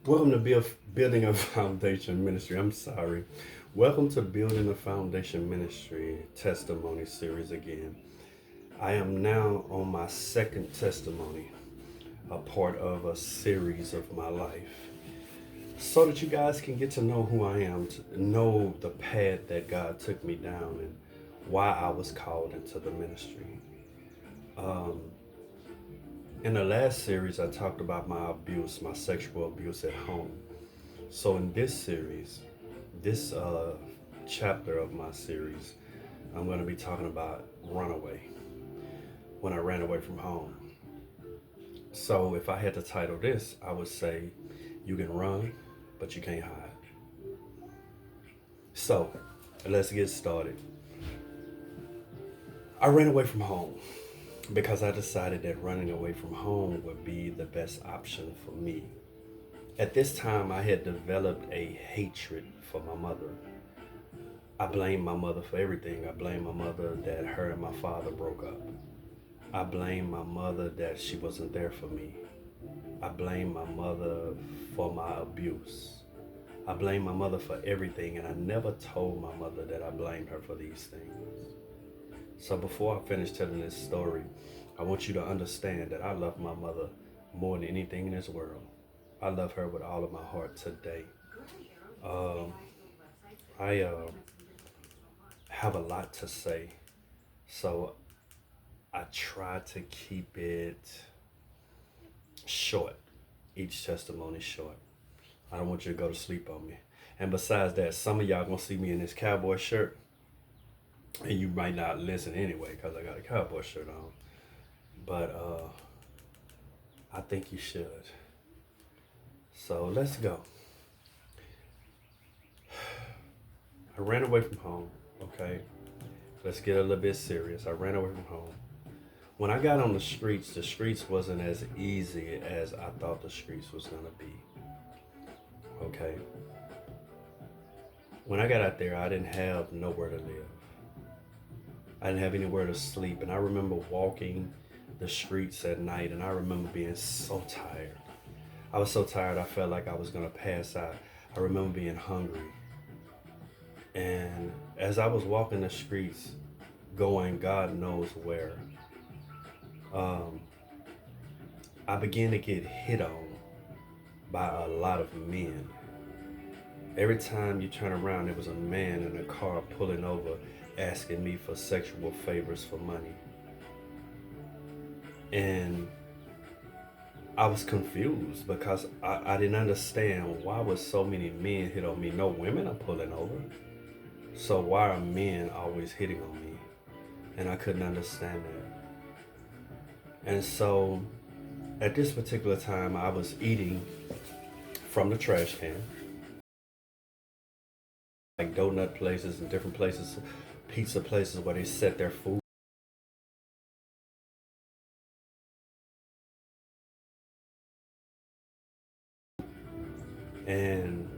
Welcome to Building a Foundation Ministry. I'm sorry. Welcome to Building a Foundation Ministry testimony series again. I am now on my second testimony, a part of a series of my life, so that you guys can get to know who I am, to know the path that God took me down, and why I was called into the ministry. Um, in the last series, I talked about my abuse, my sexual abuse at home. So in this series, this chapter of my series, I'm going to be talking about runaway, when I ran away from home. So if I had to title this, I would say, you can run, but you can't hide. So let's get started. I ran away from home because I decided that running away from home would be the best option for me. At this time, I had developed a hatred for my mother. I blamed my mother for everything. I blamed my mother that her and my father broke up. I blamed my mother that she wasn't there for me. I blamed my mother for my abuse. I blamed my mother for everything, and I never told my mother that I blamed her for these things. So before I finish telling this story, I want you to understand that I love my mother more than anything in this world. I love her with all of my heart today. Um, I have a lot to say, so I try to keep it short, each testimony short. I don't want you to go to sleep on me. And besides that, some of y'all gonna see me in this cowboy shirt, and you might not listen anyway because I got a cowboy shirt on. But I think you should. So let's go. I ran away from home. Okay, let's get a little bit serious. I ran away from home. When I got on the streets wasn't as easy as I thought the streets was gonna be. Okay, when I got out there, I didn't have nowhere to live. I didn't have anywhere to sleep, and I remember walking the streets at night, and I remember being so tired. I was so tired, I felt like I was gonna pass out. I remember being hungry, and as I was walking the streets, going God knows where, um, I began to get hit on by a lot of men. Every time you turn around, there was a man in a car pulling over, asking me for sexual favors for money, and I was confused because I didn't understand why was so many men hit on me. No women are pulling over. So why are men always hitting on me? And I couldn't understand that. And so at this particular time I was eating from the trash can, like donut places and different places, pizza places where they set their food. And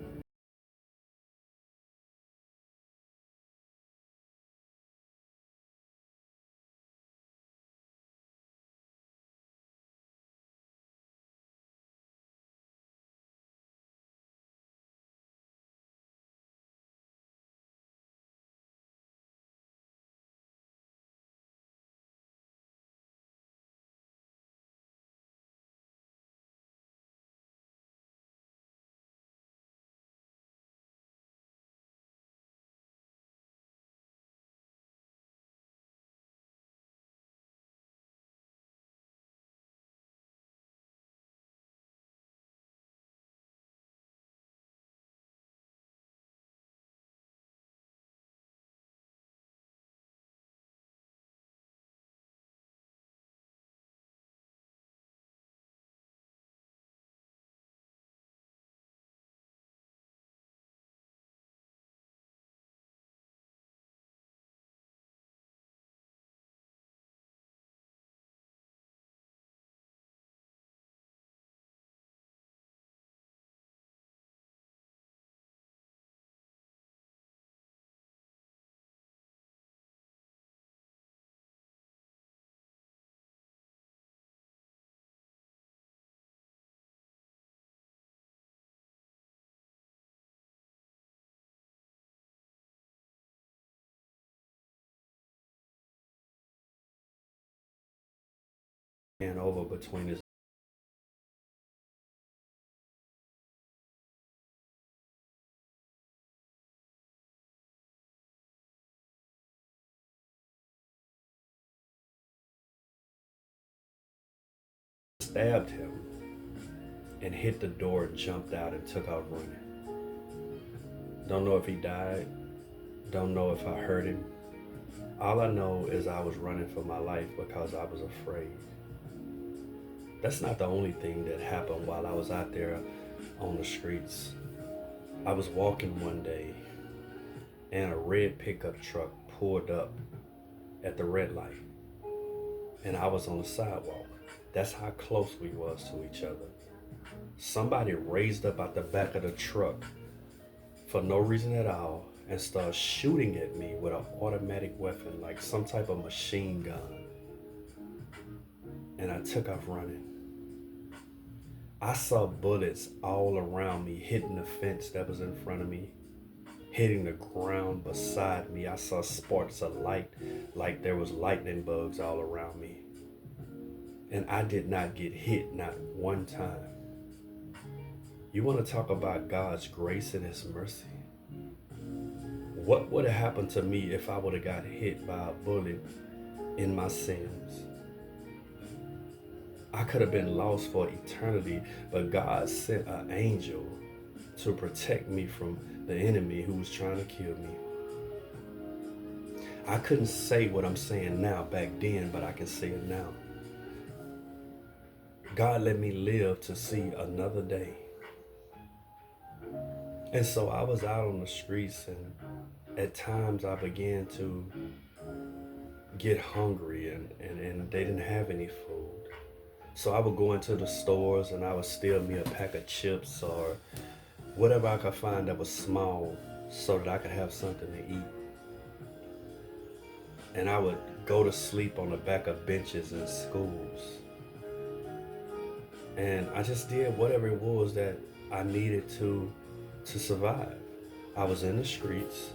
hand over between his stabbed him and hit the door and jumped out and took off running. Don't know if he died. Don't know if I hurt him. All I know is I was running for my life because I was afraid. That's not the only thing that happened while I was out there on the streets. I was walking one day and a red pickup truck pulled up at the red light and I was on the sidewalk. That's how close we was to each other. Somebody raised up out the back of the truck for no reason at all and started shooting at me with an automatic weapon, like some type of machine gun. And I took off running. I saw bullets all around me, hitting the fence that was in front of me, hitting the ground beside me. I saw sparks of light, like there was lightning bugs all around me. And I did not get hit, not one time. You want to talk about God's grace and his mercy? What would have happened to me if I would have got hit by a bullet in my sins? I could have been lost for eternity, but God sent an angel to protect me from the enemy who was trying to kill me. I couldn't say what I'm saying now back then, but I can say it now. God let me live to see another day. And so I was out on the streets, and at times I began to get hungry, and they didn't have any food. So I would go into the stores and I would steal me a pack of chips or whatever I could find that was small so that I could have something to eat. And I would go to sleep on the back of benches in schools. And I just did whatever it was that I needed to survive. I was in the streets.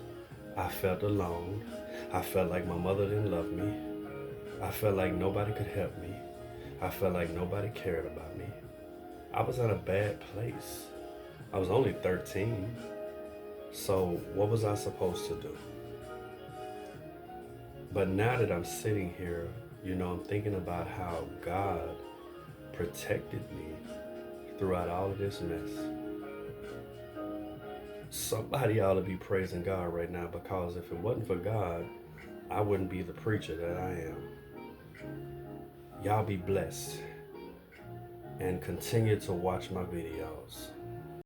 I felt alone. I felt like my mother didn't love me. I felt like nobody could help me. I felt like nobody cared about me. I was in a bad place. I was only 13. So what was I supposed to do? But now that I'm sitting here, I'm thinking about how God protected me throughout all of this mess. Somebody ought to be praising God right now, because if it wasn't for God, I wouldn't be the preacher that I am. Y'all be blessed and continue to watch my videos.